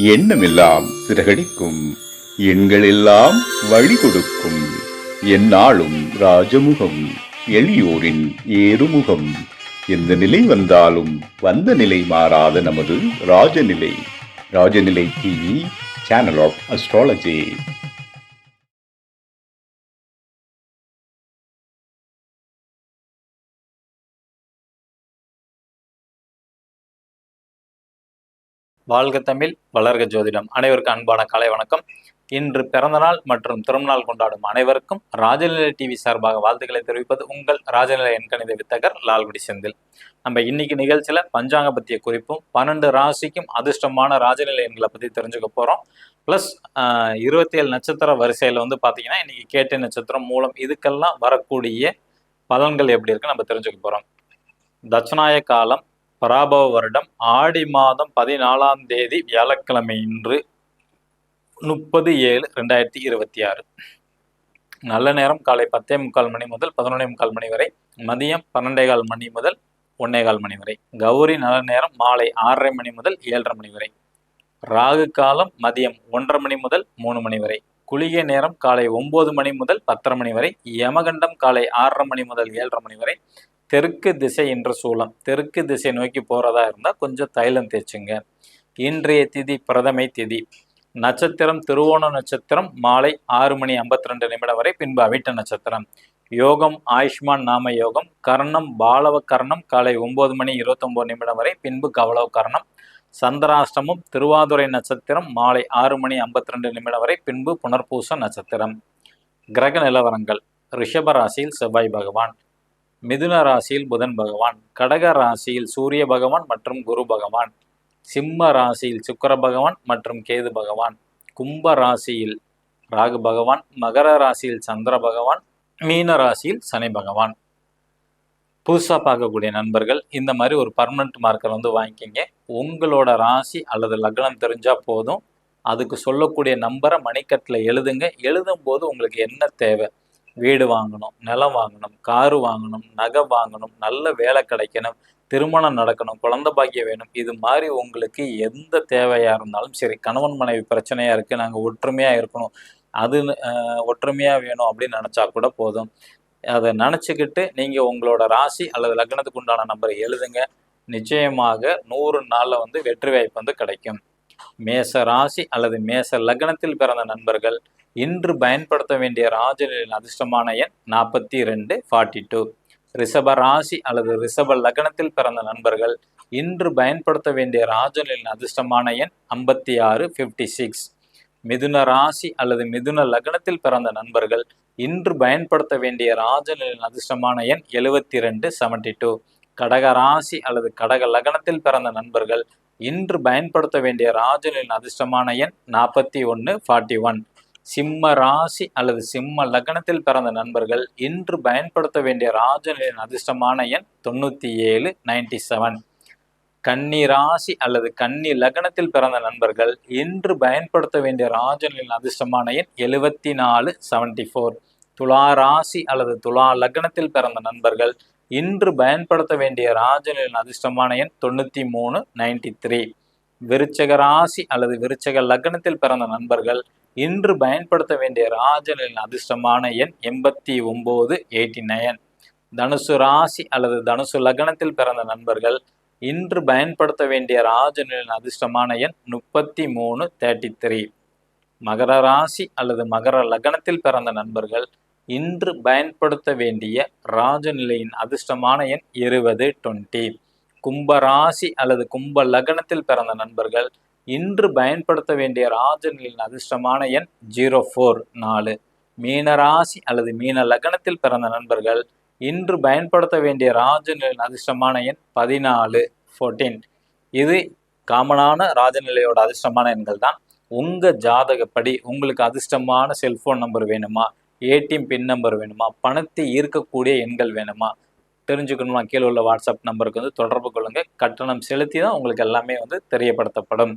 எண்ணமெல்லாம் சிறகடிக்கும், எண்களெல்லாம் வழி கொடுக்கும், எந்நாளும் ராஜமுகம், எளியோரின் ஏறுமுகம். எந்த நிலை வந்தாலும் வந்த நிலை மாறாத நமது Rajanilai. Rajanilai TV, channel of astrology. வாழ்க தமிழ், வளர்க ஜோதிடம். அனைவருக்கும் அன்பான காலை வணக்கம். இன்று பிறந்தநாள் மற்றும் திருநாள் கொண்டாடும் அனைவருக்கும் ராஜநிலை டிவி சார்பாக வாழ்த்துக்களை தெரிவிப்பது உங்கள் ராஜநிலை எண்கணித வித்தகர் லால்குடி செந்தில். நம்ம இன்னைக்கு நிகழ்ச்சியில பஞ்சாங்க பத்திய குறிப்பும் 12 ராசிக்கும் அதிர்ஷ்டமான ராஜநிலை எண்களை பத்தி தெரிஞ்சுக்க போறோம். பிளஸ் 27 நட்சத்திர வரிசையில வந்து பாத்தீங்கன்னா இன்னைக்கு கேட்டை நட்சத்திரம், மூலம், இதுக்கெல்லாம் வரக்கூடிய பலன்கள் எப்படி இருக்குன்னு நம்ம தெரிஞ்சுக்க போறோம். தட்சநாய காலம் பராபவ வருடம் ஆடி மாதம் 14ஆம் தேதி வியாழக்கிழமை, இன்று 30/7/2026. நல்ல நேரம் காலை 10:45 மணி முதல் 11:45 மணி வரை, மதியம் 12:15 மணி முதல் 1:15 மணி வரை. கௌரி நல்ல நேரம் மாலை 6:30 மணி முதல் 7:30 மணி வரை. ராகு காலம் மதியம் 1:30 மணி முதல் 3 மணி வரை. குளிகை நேரம் காலை 9 மணி முதல் 10:30 மணி வரை. யமகண்டம் காலை 6:30 மணி முதல் 7:30 மணி வரை. தெற்கு திசை என்ற சூலம். தெற்கு திசை நோக்கி போறதா இருந்தா கொஞ்சம் தைலம் தேய்ச்சுங்க. இன்றைய திதி பிரதமை திதி. நட்சத்திரம் திருவோண நட்சத்திரம் மாலை 6:52 வரை, பின்பு அவிட்ட நட்சத்திரம். யோகம் ஆயுஷ்மான் நாம யோகம். கர்ணம் பாலவ கர்ணம் காலை 9:29 வரை, பின்பு கவலவ கர்ணம். சந்திராஷ்டமம் திருவாதுரை நட்சத்திரம் மாலை 6:52 வரை, பின்பு புனர்பூச நட்சத்திரம். கிரக நிலவரங்கள். ரிஷப ராசியில் செவ்வாய் பகவான், மிதுன ராசியில் புதன் பகவான், கடக ராசியில் சூரிய பகவான் மற்றும் குரு பகவான், சிம்ம ராசியில் சுக்கிர பகவான் மற்றும் கேது பகவான், கும்ப ராசியில் ராகு பகவான், மகர ராசியில் சந்திர பகவான், மீன ராசியில் சனி பகவான். புதுசாக பார்க்கக்கூடிய நண்பர்கள் இந்த மாதிரி ஒரு பர்மனன்ட் மார்க்கர் வந்து வாங்கிக்கிங்க. உங்களோட ராசி அல்லது லக்னம் தெரிஞ்சா போதும். அதுக்கு சொல்லக்கூடிய நம்பரை மணிக்கட்டில் எழுதுங்க. எழுதும் போது உங்களுக்கு என்ன தேவை, வீடு வாங்கணும், நிலம் வாங்கணும், காரு வாங்கணும், நகை வாங்கணும், நல்ல வேலை கிடைக்கணும், திருமணம் நடக்கணும், குழந்தை பாக்கியம் வேணும், இது மாதிரி உங்களுக்கு எந்த தேவையாக இருந்தாலும் சரி, கணவன் மனைவி பிரச்சனையாக இருக்குது, நாங்கள் ஒற்றுமையாக இருக்கணும், அது ஒற்றுமையாக வேணும் அப்படின்னு நினச்சா கூட போதும். அதை நினச்சிக்கிட்டு நீங்கள் உங்களோட ராசி அல்லது லக்னத்துக்கு உண்டான நம்பரை எழுதுங்க. நிச்சயமாக 100 நாளில் வந்து வெற்றி வாய்ப்பு வந்து கிடைக்கும். மேச ராசி அல்லது மேச லக்னத்தில் பிறந்த நண்பர்கள் இன்று பயன்படுத்த வேண்டிய ராஜநிலையின் அதிர்ஷ்டமான எண் 42 ரிஷப ராசி அல்லது ரிஷப லக்னத்தில் பிறந்த நண்பர்கள் இன்று பயன்படுத்த வேண்டிய ராஜநிலையின் அதிர்ஷ்டமான எண் 56 மிதுன ராசி அல்லது மிதுன லக்னத்தில் பிறந்த நண்பர்கள் இன்று பயன்படுத்த வேண்டிய ராஜநிலையின் அதிர்ஷ்டமான எண் 72 கடக ராசி அல்லது கடக லக்னத்தில் பிறந்த நண்பர்கள் இன்று பயன்படுத்த வேண்டிய ராஜநிலையின் அதிர்ஷ்டமான எண் 41 சிம்ம ராசி அல்லது சிம்ம லக்னத்தில் பிறந்த நண்பர்கள் இன்று பயன்படுத்த வேண்டிய ராஜநிலையின் அதிர்ஷ்டமான எண் 97 கன்னி ராசி அல்லது கன்னி லக்னத்தில் பிறந்த நண்பர்கள் இன்று பயன்படுத்த வேண்டிய ராஜநிலையின் அதிர்ஷ்டமான எண் 74 துலா ராசி அல்லது துலா லக்னத்தில் பிறந்த நண்பர்கள் இன்று பயன்படுத்த வேண்டிய ராஜநிலையின் அதிர்ஷ்டமான எண் 93 விருச்சக ராசி அல்லது விருச்சக லக்னத்தில் பிறந்த நண்பர்கள் இன்று பயன்படுத்த வேண்டிய ராஜநிலையின் அதிர்ஷ்டமான எண் 89 தனுசு ராசி அல்லது தனுசு லக்னத்தில் பிறந்த நண்பர்கள் இன்று பயன்படுத்த வேண்டிய ராஜநிலையின் அதிர்ஷ்டமான எண் 33 மகர ராசி அல்லது மகர லக்னத்தில் பிறந்த நண்பர்கள் இன்று பயன்படுத்த வேண்டிய ராஜநிலையின் அதிர்ஷ்டமான எண் 20 கும்ப ராசி அல்லது கும்ப லக்னத்தில் பிறந்த நண்பர்கள் இன்று பயன்படுத்த வேண்டிய ராஜநிலையின் அதிர்ஷ்டமான எண் 04 மீன ராசி அல்லது மீன லக்னத்தில் பிறந்த நண்பர்கள் இன்று பயன்படுத்த வேண்டிய ராஜநிலையின் அதிர்ஷ்டமான எண் 14 இது காமனான ராஜநிலையோட அதிர்ஷ்டமான எண்கள் தான். உங்க ஜாதகப்படி உங்களுக்கு அதிர்ஷ்டமான செல்போன் நம்பர் வேணுமா, ஏடிஎம் பின் நம்பர் வேணுமா, பணத்தை ஈர்க்கக்கூடிய எண்கள் வேணுமா, தெரிஞ்சுக்கணுமா, கீழே உள்ள வாட்ஸ்அப் நம்பருக்கு வந்து தொடர்பு கொள்ளுங்க. கட்டணம் செலுத்தி தான் உங்களுக்கு எல்லாமே வந்து தெரியப்படுத்தப்படும்.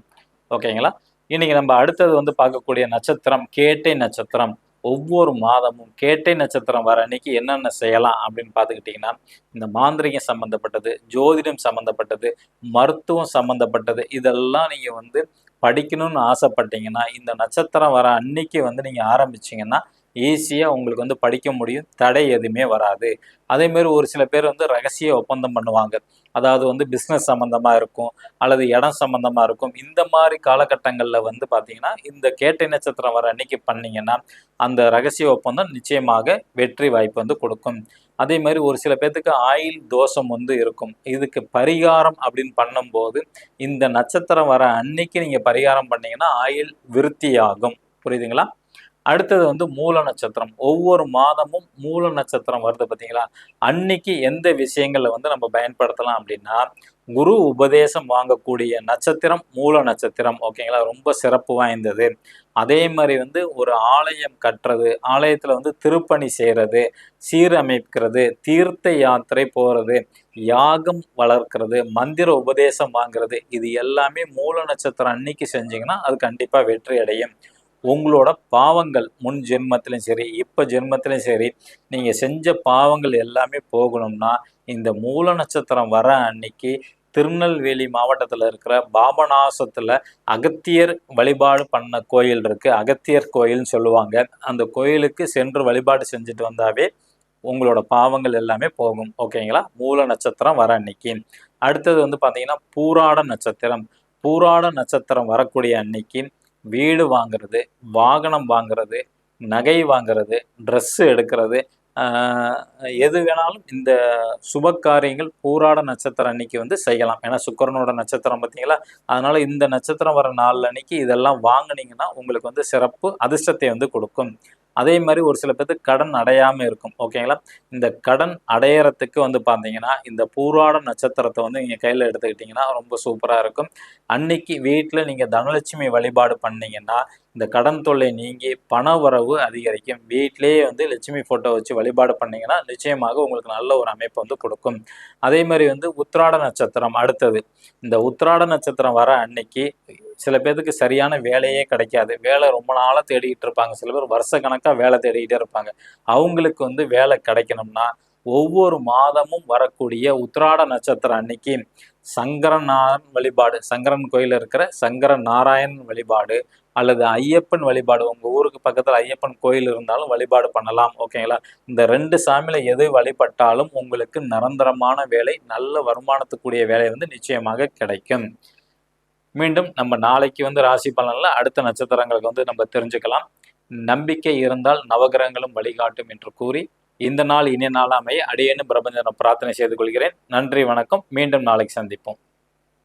ஓகேங்களா? இன்னைக்கு நம்ம அடுத்தது வந்து பார்க்கக்கூடிய நட்சத்திரம் கேட்டை நட்சத்திரம். ஒவ்வொரு மாதமும் கேட்டை நட்சத்திரம் வர அன்னைக்கு என்னென்ன செய்யலாம் அப்படின்னு பார்த்துக்கிட்டிங்கன்னா, இந்த மாந்திரிகம் சம்மந்தப்பட்டது, ஜோதிடம் சம்மந்தப்பட்டது, மருத்துவம் சம்மந்தப்பட்டது, இதெல்லாம் நீங்கள் வந்து படிக்கணும்னு ஆசைப்பட்டீங்கன்னா இந்த நட்சத்திரம் வர அன்னைக்கு வந்து நீங்கள் ஆரம்பிச்சிங்கன்னா ஈஸியாக உங்களுக்கு வந்து படிக்க முடியும், தடை எதுவுமே வராது. அதேமாரி ஒரு சில பேர் வந்து ரகசிய ஒப்பந்தம் பண்ணுவாங்க. அதாவது வந்து பிஸ்னஸ் சம்மந்தமாக இருக்கும் அல்லது இடம் சம்மந்தமாக இருக்கும். இந்த மாதிரி காலகட்டங்களில் வந்து பார்த்தீங்கன்னா இந்த கேட்டை நட்சத்திரம் வர அன்னைக்கு பண்ணீங்கன்னா அந்த ரகசிய ஒப்பந்தம் நிச்சயமாக வெற்றி வாய்ப்பு வந்து கொடுக்கும். அதே மாதிரி ஒரு சில பேர்த்துக்கு ஆயில் தோஷம் வந்து இருக்கும். இதுக்கு பரிகாரம் அப்படின்னு பண்ணும்போது இந்த நட்சத்திரம் வர அன்னைக்கு நீங்க பரிகாரம் பண்ணீங்கன்னா ஆயில் விருத்தியாகும். புரியுதுங்களா? அடுத்தது வந்து மூல நட்சத்திரம். ஒவ்வொரு மாதமும் மூல நட்சத்திரம் வருது பார்த்தீங்களா? அன்னைக்கு எந்த விஷயங்களை வந்து நம்ம பயன்படுத்தலாம் அப்படின்னா, குரு உபதேசம் வாங்கக்கூடிய நட்சத்திரம் மூல நட்சத்திரம். ஓகேங்களா? ரொம்ப சிறப்பு வாய்ந்தது. அதே மாதிரி வந்து ஒரு ஆலயம் கட்டுறது, ஆலயத்தில் வந்து திருப்பணி செய்கிறது, சீரமைக்கிறது, தீர்த்த யாத்திரை போகிறது, யாகம் வளர்க்கிறது, மந்திர உபதேசம் வாங்குறது, இது எல்லாமே மூல நட்சத்திரம் அன்னைக்கு செஞ்சீங்கன்னா அது கண்டிப்பாக வெற்றி அடையும். உங்களோட பாவங்கள் முன் ஜென்மத்திலையும் சரி இப்போ ஜென்மத்திலையும் சரி நீங்கள் செஞ்ச பாவங்கள் எல்லாமே போகணும்னா இந்த மூல நட்சத்திரம் வர அன்னைக்கு திருநெல்வேலி மாவட்டத்தில் இருக்கிற பாபநாசத்தில் அகத்தியர் வழிபாடு பண்ண கோயில் இருக்குது. அகத்தியர் கோயில்னு சொல்லுவாங்க. அந்த கோயிலுக்கு சென்று வழிபாடு செஞ்சுட்டு வந்தாவே உங்களோட பாவங்கள் எல்லாமே போகும். ஓகேங்களா? மூல நட்சத்திரம் வர அன்னைக்கு. அடுத்தது வந்து பார்த்தீங்கன்னா பூராட நட்சத்திரம். பூராட நட்சத்திரம் வரக்கூடிய அன்னைக்கு வீடு வாங்குறது, வாகனம் வாங்குறது, நகை வாங்குறது, ட்ரெஸ்ஸு எடுக்கிறது, எது வேணாலும் இந்த சுப காரியங்கள் பூராட நட்சத்திரம் அன்னைக்கு வந்து செய்யலாம். ஏன்னா சுக்கிரனோட நட்சத்திரம் பார்த்தீங்களா? அதனால இந்த நட்சத்திரம் வர நாள் அன்னைக்கு இதெல்லாம் வாங்குனீங்கன்னா உங்களுக்கு வந்து சிறப்பு அதிர்ஷ்டத்தை வந்து கொடுக்கும். அதே மாதிரி ஒரு சில பேருக்கு கடன் அடையாமல் இருக்கும். ஓகேங்களா? இந்த கடன் அடையறதுக்கு வந்து பார்த்தீங்கன்னா இந்த பூராட நட்சத்திரத்தை வந்து நீங்கள் கையில் எடுத்துக்கிட்டிங்கன்னா ரொம்ப சூப்பராக இருக்கும். அன்னைக்கு வீட்டில் நீங்கள் தனலட்சுமி வழிபாடு பண்ணீங்கன்னா இந்த கடன் தொல்லை நீங்கி பண வரவு அதிகரிக்கும். வீட்டிலேயே வந்து லட்சுமி ஃபோட்டோ வச்சு வழிபாடு பண்ணீங்கன்னா நிச்சயமாக உங்களுக்கு நல்ல ஒரு அமைப்பு வந்து கொடுக்கும். அதே மாதிரி வந்து உத்திராட நட்சத்திரம் அடுத்தது. இந்த உத்திராட நட்சத்திரம் வர அன்னைக்கு சில பேருக்கு சரியான வேலையே கிடைக்காது. வேலை ரொம்ப நாளாக தேடிக்கிட்டு இருப்பாங்க. சில பேர் வருஷ கணக்காக வேலை தேடிக்கிட்டே இருப்பாங்க. அவங்களுக்கு வந்து வேலை கிடைக்கணும்னா ஒவ்வொரு மாதமும் வரக்கூடிய உத்திராட நட்சத்திரம் அன்னைக்கு சங்கரநாதன் வழிபாடு, சங்கரன் கோயில் இருக்கிற சங்கர நாராயணன் வழிபாடு அல்லது ஐயப்பன் வழிபாடு, உங்கள் ஊருக்கு பக்கத்தில் ஐயப்பன் கோயில் இருந்தாலும் வழிபாடு பண்ணலாம். ஓகேங்களா? இந்த 2 சாமியில் எது வழிபட்டாலும் உங்களுக்கு நிரந்தரமான வேலை, நல்ல வருமானத்துக்குரிய வேலை வந்து நிச்சயமாக கிடைக்கும். மீண்டும் நம்ம நாளைக்கு வந்து ராசி பலனில் அடுத்த நட்சத்திரங்களுக்கு வந்து நம்ம தெரிஞ்சுக்கலாம். நம்பிக்கை இருந்தால் நவகிரகங்களும் வழிகாட்டும் என்று கூறி இந்த நாள் இனிய நாளாக அமைய அடியேனும் பிரபஞ்சனம் பிரார்த்தனை செய்து கொள்கிறேன். நன்றி, வணக்கம். மீண்டும் நாளைக்கு சந்திப்போம்.